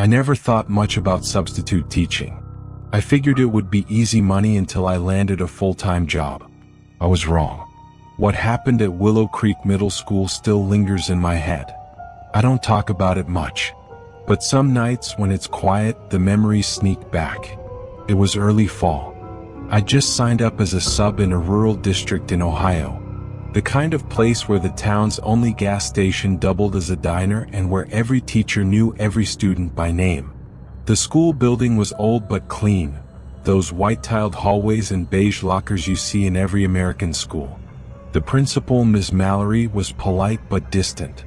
I never thought much about substitute teaching. I figured it would be easy money until I landed a full-time job. I was wrong. What happened at Willow Creek Middle School still lingers in my head. I don't talk about it much, but some nights when it's quiet, the memories sneak back. It was early fall. I just signed up as a sub in a rural district in Ohio, the kind of place where the town's only gas station doubled as a diner and where every teacher knew every student by name. The school building was old but clean, those white-tiled hallways and beige lockers you see in every American school. The principal, Ms. Mallory, was polite but distant.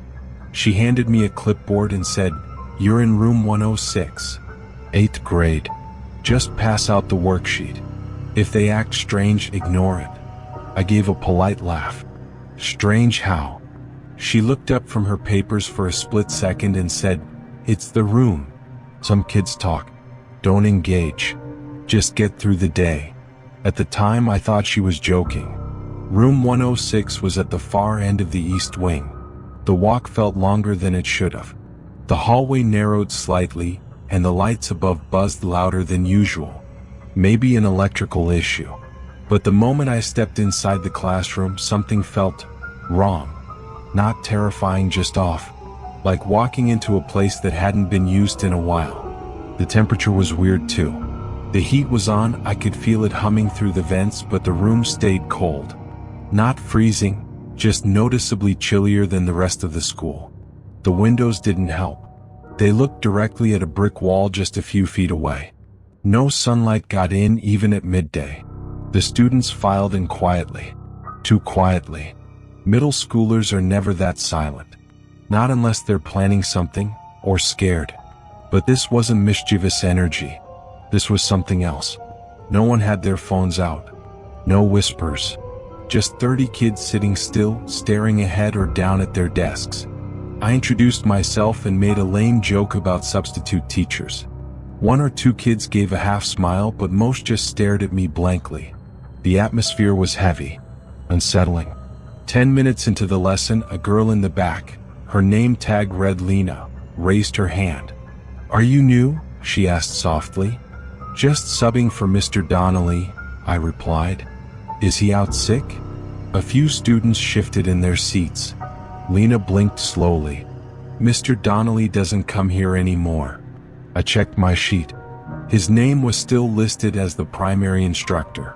She handed me a clipboard and said, "You're in room 106. 8th grade. Just pass out the worksheet. If they act strange, ignore it." I gave a polite laugh. Strange how? She looked up from her papers for a split second and said, "It's the room. Some kids talk. Don't engage. Just get through the day." At the time, I thought she was joking. Room 106 was at the far end of the east wing. The walk felt longer than it should have. The hallway narrowed slightly, and the lights above buzzed louder than usual. Maybe an electrical issue. But the moment I stepped inside the classroom, something felt wrong. Not terrifying, just off. Like walking into a place that hadn't been used in a while. The temperature was weird too. The heat was on, I could feel it humming through the vents, but the room stayed cold. Not freezing, just noticeably chillier than the rest of the school. The windows didn't help. They looked directly at a brick wall just a few feet away. No sunlight got in even at midday. The students filed in quietly. Too quietly. Middle schoolers are never that silent. Not unless they're planning something, or scared. But this wasn't mischievous energy. This was something else. No one had their phones out. No whispers. Just 30 kids sitting still, staring ahead or down at their desks. I introduced myself and made a lame joke about substitute teachers. One or two kids gave a half smile, but most just stared at me blankly. The atmosphere was heavy, unsettling. 10 minutes into the lesson, a girl in the back, her name tag read Lena, raised her hand. "Are you new?" she asked softly. "Just subbing for Mr. Donnelly," I replied. "Is he out sick?" A few students shifted in their seats. Lena blinked slowly. "Mr. Donnelly doesn't come here anymore." I checked my sheet. His name was still listed as the primary instructor.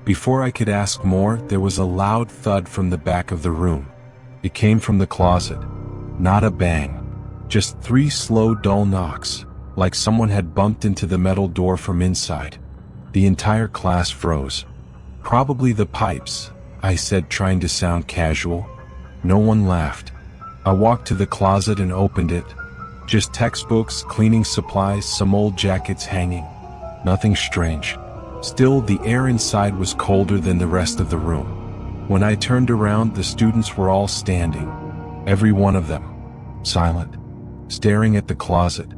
Before I could ask more, there was a loud thud from the back of the room. It came from the closet. Not a bang. Just 3 slow, dull knocks, like someone had bumped into the metal door from inside. The entire class froze. "Probably the pipes," I said, trying to sound casual. No one laughed. I walked to the closet and opened it. Just textbooks, cleaning supplies, some old jackets hanging. Nothing strange. Still, the air inside was colder than the rest of the room. When I turned around, the students were all standing. Every one of them. Silent. Staring at the closet.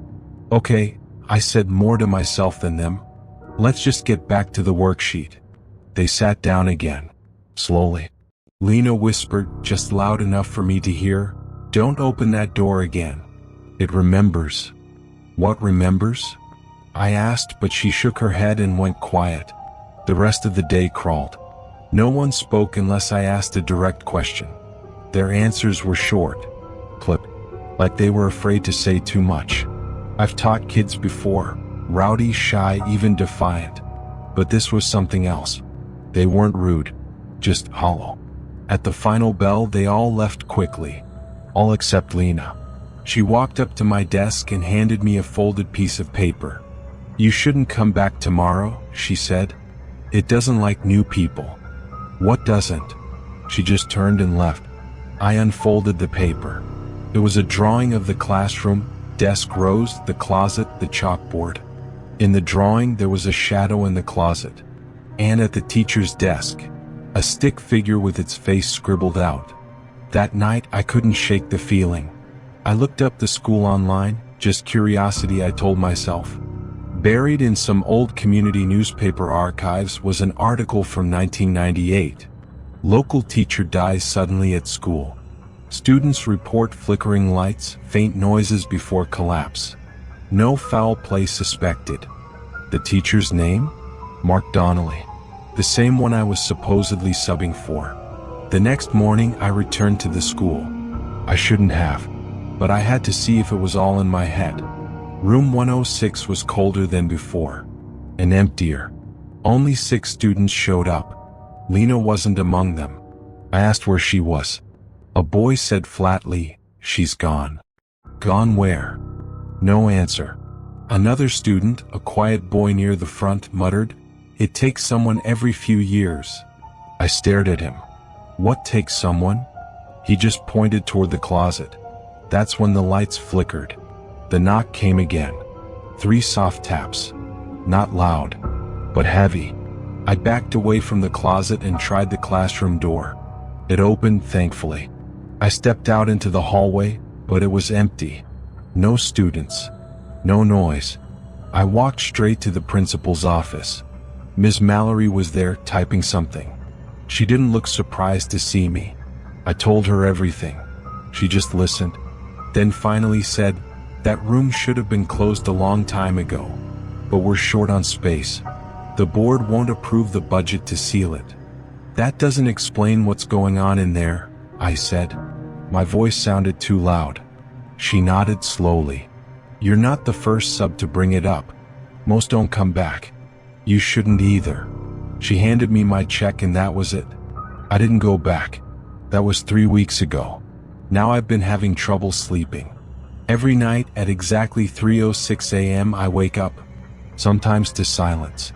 "Okay," I said, more to myself than them. "Let's just get back to the worksheet." They sat down again. Slowly. Lena whispered, just loud enough for me to hear, "Don't open that door again. It remembers." "What remembers?" I asked, but she shook her head and went quiet. The rest of the day crawled. No one spoke unless I asked a direct question. Their answers were short, clipped, like they were afraid to say too much. I've taught kids before, rowdy, shy, even defiant. But this was something else. They weren't rude, just hollow. At the final bell, they all left quickly. All except Lena. She walked up to my desk and handed me a folded piece of paper. "You shouldn't come back tomorrow," she said. "It doesn't like new people." "What doesn't?" She just turned and left. I unfolded the paper. It was a drawing of the classroom, desk rows, the closet, the chalkboard. In the drawing, there was a shadow in the closet. And at the teacher's desk, a stick figure with its face scribbled out. That night, I couldn't shake the feeling. I looked up the school online, just curiosity, I told myself. Buried in some old community newspaper archives was an article from 1998. Local teacher dies suddenly at school. Students report flickering lights, faint noises before collapse. No foul play suspected. The teacher's name? Mark Donnelly. The same one I was supposedly subbing for. The next morning I returned to the school. I shouldn't have, but I had to see if it was all in my head. Room 106 was colder than before, and emptier. Only 6 students showed up. Lena wasn't among them. I asked where she was. A boy said flatly, "She's gone." Gone where? No answer. Another student, a quiet boy near the front, muttered, "It takes someone every few years." I stared at him. What takes someone? He just pointed toward the closet. That's when the lights flickered. The knock came again. 3 soft taps. Not loud, but heavy. I backed away from the closet and tried the classroom door. It opened, thankfully. I stepped out into the hallway, but it was empty. No students. No noise. I walked straight to the principal's office. Ms. Mallory was there, typing something. She didn't look surprised to see me. I told her everything. She just listened, then finally said, "That room should have been closed a long time ago, but we're short on space. The board won't approve the budget to seal it." "That doesn't explain what's going on in there," I said. My voice sounded too loud. She nodded slowly. "You're not the first sub to bring it up. Most don't come back. You shouldn't either." She handed me my check and that was it. I didn't go back. That was 3 weeks ago. Now I've been having trouble sleeping. Every night at exactly 3:06 a.m. I wake up, sometimes to silence,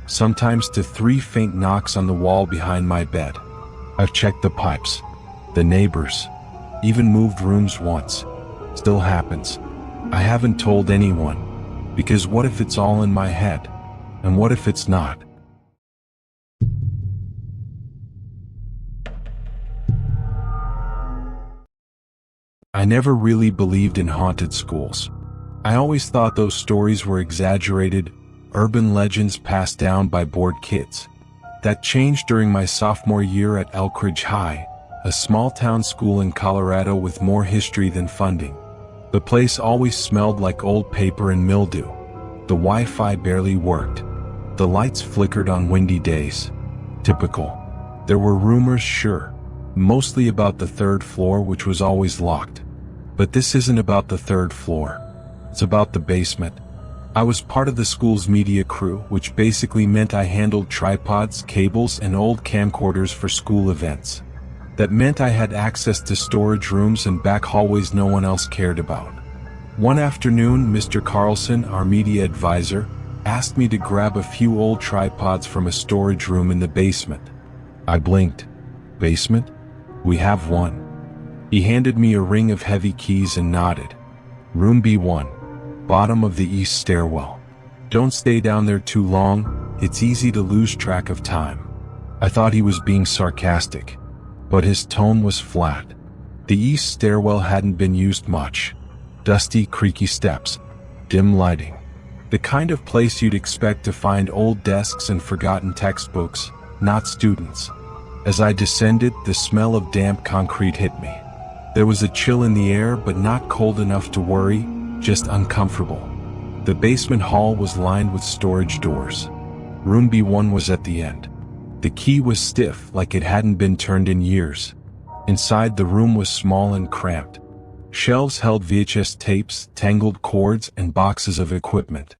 sometimes to 3 faint knocks on the wall behind my bed. I've checked the pipes, the neighbors, even moved rooms once. Still happens. I haven't told anyone, because what if it's all in my head? And what if it's not? I never really believed in haunted schools. I always thought those stories were exaggerated, urban legends passed down by bored kids. That changed during my sophomore year at Elkridge High, a small-town school in Colorado with more history than funding. The place always smelled like old paper and mildew. The Wi-Fi barely worked. The lights flickered on windy days. Typical. There were rumors, sure, mostly about the 3rd floor, which was always locked. But this isn't about the 3rd floor. It's about the basement. I was part of the school's media crew, which basically meant I handled tripods, cables, and old camcorders for school events. That meant I had access to storage rooms and back hallways no one else cared about. One afternoon, Mr. Carlson, our media advisor, asked me to grab a few old tripods from a storage room in the basement. I blinked. Basement? We have one. He handed me a ring of heavy keys and nodded. Room B1, bottom of the east stairwell. Don't stay down there too long, it's easy to lose track of time. I thought he was being sarcastic, but his tone was flat. The east stairwell hadn't been used much. Dusty, creaky steps, dim lighting. The kind of place you'd expect to find old desks and forgotten textbooks, not students. As I descended, the smell of damp concrete hit me. There was a chill in the air, but not cold enough to worry, just uncomfortable. The basement hall was lined with storage doors. Room B1 was at the end. The key was stiff, like it hadn't been turned in years. Inside, the room was small and cramped. Shelves held VHS tapes, tangled cords, and boxes of equipment.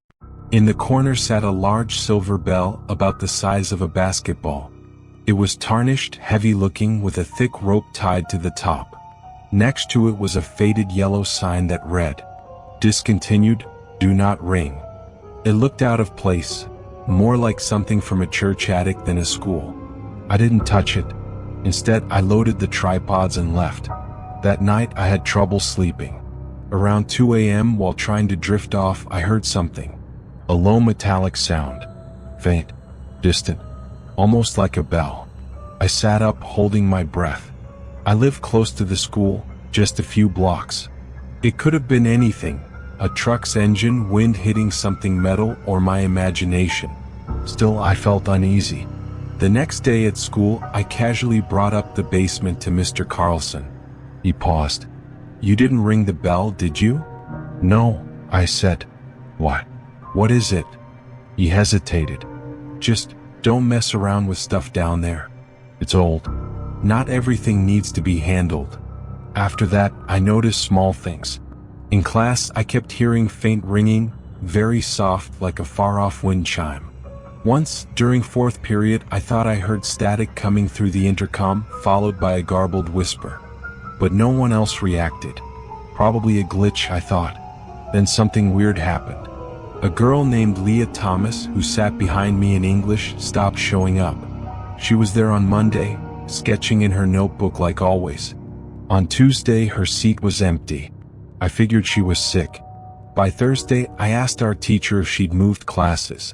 In the corner sat a large silver bell about the size of a basketball. It was tarnished, heavy-looking, with a thick rope tied to the top. Next to it was a faded yellow sign that read, "Discontinued, do not ring." It looked out of place, more like something from a church attic than a school. I didn't touch it. Instead, I loaded the tripods and left. That night, I had trouble sleeping. Around 2 a.m., while trying to drift off, I heard something. A low metallic sound. Faint, distant, almost like a bell. I sat up, holding my breath. I lived close to the school, just a few blocks. It could have been anything, a truck's engine, wind hitting something metal, or my imagination. Still, I felt uneasy. The next day at school, I casually brought up the basement to Mr. Carlson. He paused. "You didn't ring the bell, did you?" "No," I said. What? What is it? He hesitated. Just don't mess around with stuff down there. It's old. Not everything needs to be handled. After that, I noticed small things. In class, I kept hearing faint ringing, very soft like a far-off wind chime. Once, during fourth period, I thought I heard static coming through the intercom, followed by a garbled whisper. But no one else reacted. Probably a glitch, I thought. Then something weird happened. A girl named Leah Thomas, who sat behind me in English, stopped showing up. She was there on Monday, sketching in her notebook like always. On Tuesday, her seat was empty. I figured she was sick. By Thursday, I asked our teacher if she'd moved classes.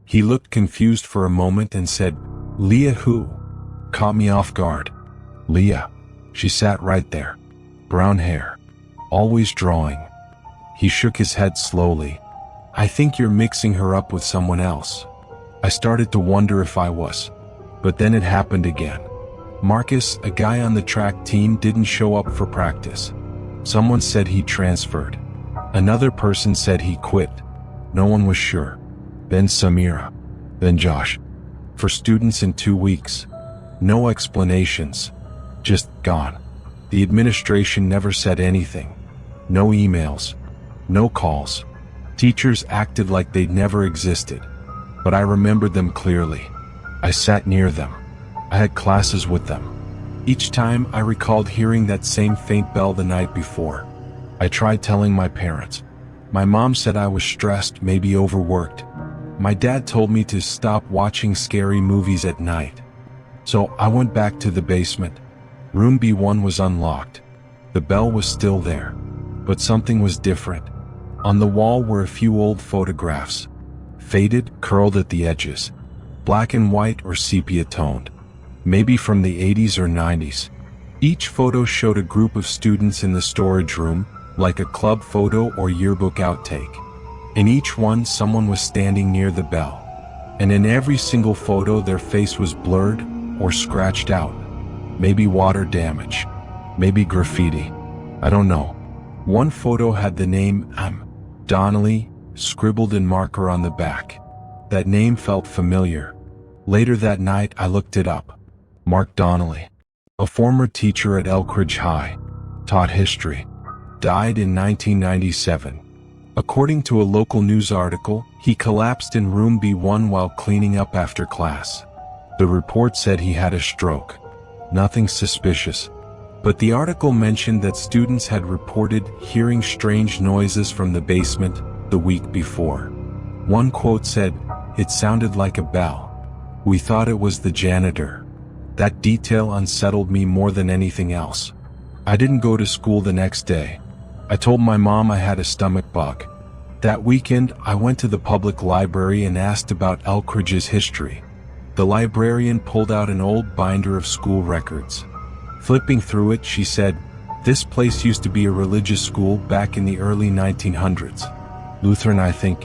He looked confused for a moment and said, "Leah who?" Caught me off guard. Leah. She sat right there. Brown hair. Always drawing. He shook his head slowly. "I think you're mixing her up with someone else." I started to wonder if I was. But then it happened again. Marcus, a guy on the track team, didn't show up for practice. Someone said he transferred. Another person said he quit. No one was sure. Then Samira. Then Josh. For students in 2 weeks. No explanations. Just gone. The administration never said anything. No emails. No calls. Teachers acted like they'd never existed. But I remembered them clearly. I sat near them. I had classes with them. Each time I recalled hearing that same faint bell the night before. I tried telling my parents. My mom said I was stressed, maybe overworked. My dad told me to stop watching scary movies at night. So I went back to the basement. Room B1 was unlocked. The bell was still there. But something was different. On the wall were a few old photographs. Faded, curled at the edges. Black and white or sepia-toned. Maybe from the 80s or 90s. Each photo showed a group of students in the storage room, like a club photo or yearbook outtake. In each one, someone was standing near the bell. And in every single photo, their face was blurred or scratched out. Maybe water damage. Maybe graffiti. I don't know. One photo had the name Donnelly scribbled in marker on the back. That name felt familiar. Later that night, I looked it up. Mark Donnelly, a former teacher at Elkridge High, taught history, died in 1997. According to a local news article, he collapsed in room B1 while cleaning up after class. The report said he had a stroke. Nothing suspicious. But the article mentioned that students had reported hearing strange noises from the basement the week before. One quote said, "It sounded like a bell. We thought it was the janitor." That detail unsettled me more than anything else. I didn't go to school the next day. I told my mom I had a stomach bug. That weekend, I went to the public library and asked about Elkridge's history. The librarian pulled out an old binder of school records. Flipping through it, she said, "This place used to be a religious school back in the early 1900s. Lutheran, I think.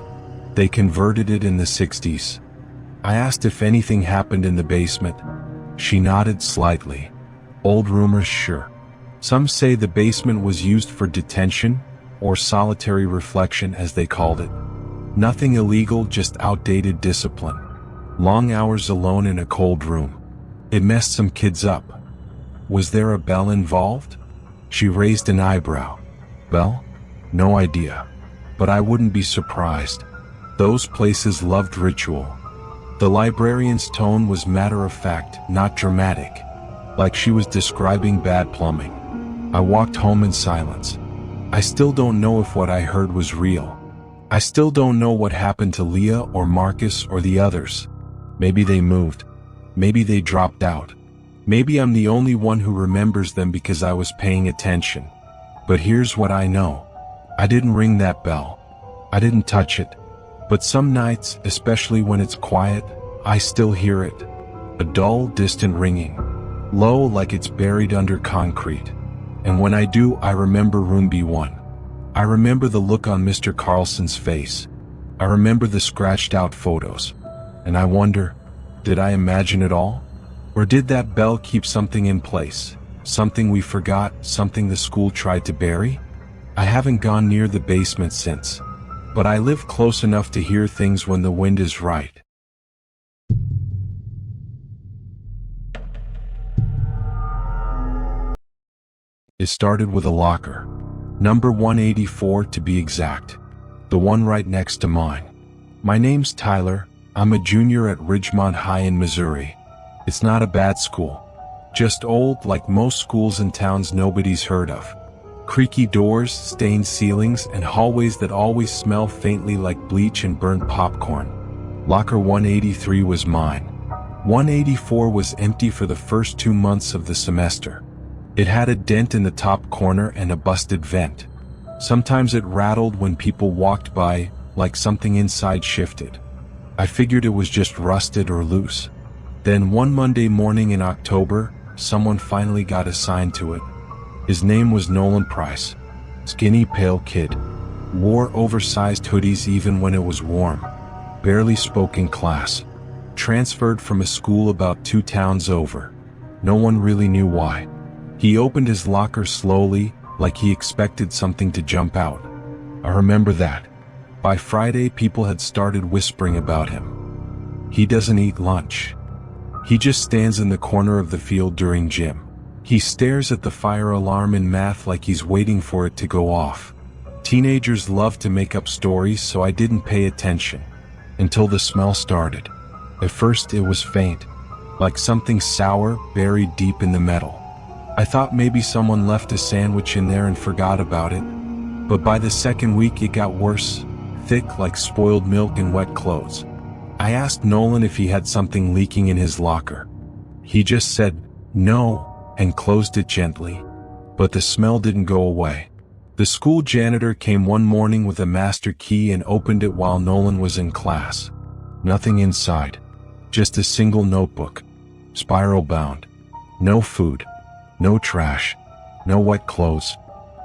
They converted it in the 60s. I asked if anything happened in the basement. She nodded slightly. Old rumors, sure. Some say the basement was used for detention, or solitary reflection as they called it. Nothing illegal, just outdated discipline. Long hours alone in a cold room. It messed some kids up." Was there a bell involved? She raised an eyebrow. Bell? No idea. But I wouldn't be surprised. Those places loved ritual. The librarian's tone was matter-of-fact, not dramatic. Like she was describing bad plumbing. I walked home in silence. I still don't know if what I heard was real. I still don't know what happened to Leah or Marcus or the others. Maybe they moved. Maybe they dropped out. Maybe I'm the only one who remembers them because I was paying attention. But here's what I know. I didn't ring that bell. I didn't touch it. But some nights, especially when it's quiet, I still hear it. A dull, distant ringing. Low, like it's buried under concrete. And when I do, I remember room B1. I remember the look on Mr. Carlson's face. I remember the scratched out photos. And I wonder, did I imagine it all? Or did that bell keep something in place? Something we forgot, something the school tried to bury? I haven't gone near the basement since. but I live close enough to hear things when the wind is right. It started with a locker. Number 184 to be exact. The one right next to mine. My name's Tyler. I'm a junior at Ridgemont High in Missouri. It's not a bad school. Just old like most schools in towns nobody's heard of. Creaky doors, stained ceilings, and hallways that always smell faintly like bleach and burnt popcorn. Locker 183 was mine. 184 was empty for the first 2 months of the semester. It had a dent in the top corner and a busted vent. Sometimes it rattled when people walked by, like something inside shifted. I figured it was just rusted or loose. Then one Monday morning in October, someone finally got assigned to it. His name was Nolan Price. Skinny, pale kid. Wore oversized hoodies even when it was warm. Barely spoke in class. Transferred from a school about 2 towns over. No one really knew why. He opened his locker slowly, like he expected something to jump out. I remember that. By Friday, people had started whispering about him. He doesn't eat lunch. He just stands in the corner of the field during gym. He stares at the fire alarm in math like he's waiting for it to go off. Teenagers love to make up stories, so I didn't pay attention. Until the smell started. At first it was faint, like something sour buried deep in the metal. I thought maybe someone left a sandwich in there and forgot about it. But by the second week it got worse, thick like spoiled milk and wet clothes. I asked Nolan if he had something leaking in his locker. He just said, no, and closed it gently. But the smell didn't go away. The school janitor came one morning with a master key and opened it while Nolan was in class. Nothing inside. Just a single notebook. Spiral bound. No food. No trash. No wet clothes.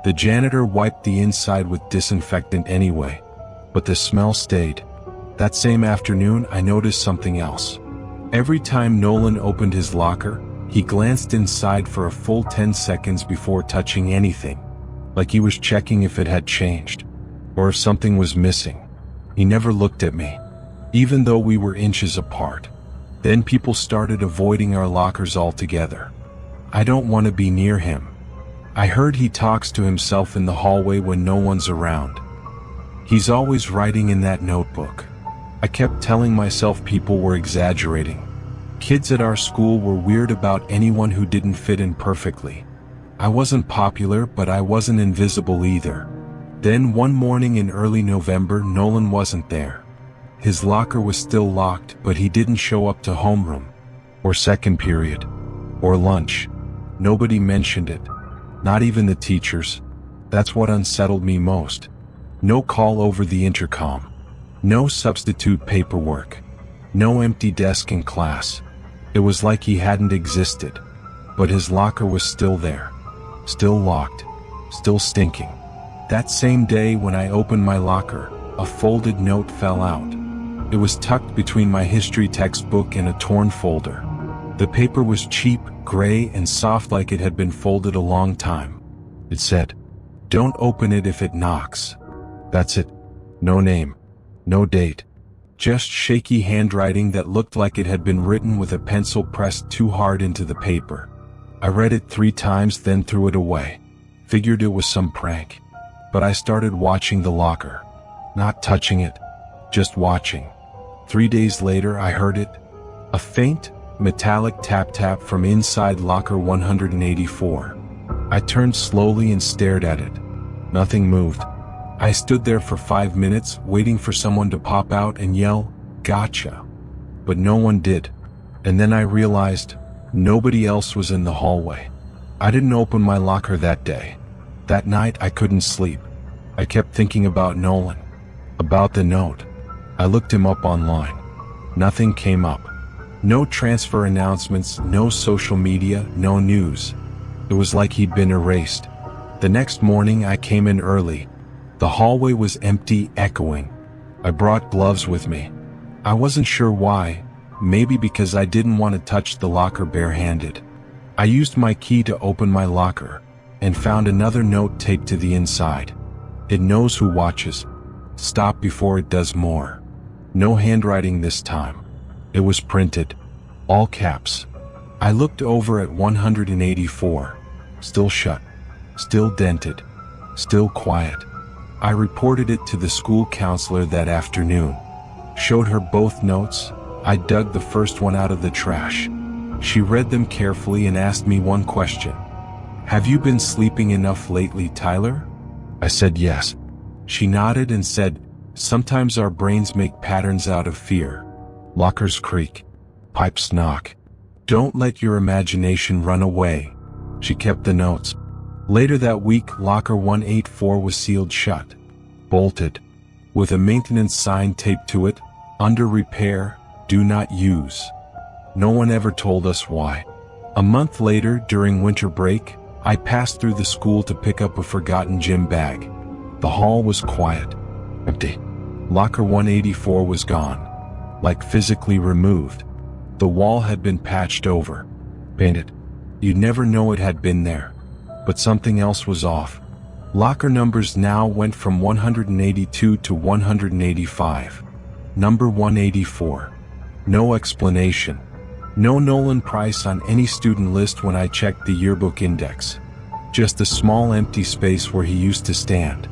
The janitor wiped the inside with disinfectant anyway. But the smell stayed. That same afternoon, I noticed something else. Every time Nolan opened his locker, he glanced inside for a full 10 seconds before touching anything. Like he was checking if it had changed. Or if something was missing. He never looked at me. Even though we were inches apart. Then people started avoiding our lockers altogether. I don't want to be near him. I heard he talks to himself in the hallway when no one's around. He's always writing in that notebook. I kept telling myself people were exaggerating. Kids at our school were weird about anyone who didn't fit in perfectly. I wasn't popular, but I wasn't invisible either. Then one morning in early November, Nolan wasn't there. His locker was still locked, but he didn't show up to homeroom, or second period, or lunch. Nobody mentioned it. Not even the teachers. That's what unsettled me most. No call over the intercom. No substitute paperwork. No empty desk in class. It was like he hadn't existed. But his locker was still there. Still locked. Still stinking. That same day when I opened my locker, a folded note fell out. It was tucked between my history textbook and a torn folder. The paper was cheap, gray, and soft like it had been folded a long time. It said, "Don't open it if it knocks." That's it. No name. No date. Just shaky handwriting that looked like it had been written with a pencil pressed too hard into the paper. I read it 3 times, then threw it away. Figured it was some prank. But I started watching the locker. Not touching it. Just watching. 3 days later I heard it. A faint, metallic tap-tap from inside locker 184. I turned slowly and stared at it. Nothing moved. I stood there for 5 minutes, waiting for someone to pop out and yell, "Gotcha." But no one did. And then I realized, nobody else was in the hallway. I didn't open my locker that day. That night I couldn't sleep. I kept thinking about Nolan. About the note. I looked him up online. Nothing came up. No transfer announcements, no social media, no news. It was like he'd been erased. The next morning I came in early. The hallway was empty, echoing. I brought gloves with me. I wasn't sure why, maybe because I didn't want to touch the locker barehanded. I used my key to open my locker, and found another note taped to the inside. It knows who watches. Stop before it does more. No handwriting this time. It was printed. All caps. I looked over at 184. Still shut. Still dented. Still quiet. I reported it to the school counselor that afternoon. Showed her both notes. I dug the first one out of the trash. She read them carefully and asked me one question. Have you been sleeping enough lately, Tyler? I said yes. She nodded and said, sometimes our brains make patterns out of fear. Lockers creak. Pipes knock. Don't let your imagination run away. She kept the notes. Later that week, locker 184 was sealed shut. Bolted. With a maintenance sign taped to it, under repair, do not use. No one ever told us why. A month later, during winter break, I passed through the school to pick up a forgotten gym bag. The hall was quiet. Empty. Locker 184 was gone. Like physically removed. The wall had been patched over. Painted. You'd never know it had been there. But something else was off. Locker numbers now went from 182 to 185. Number 184. No explanation. No Nolan Price on any student list when I checked the yearbook index. Just a small empty space where he used to stand.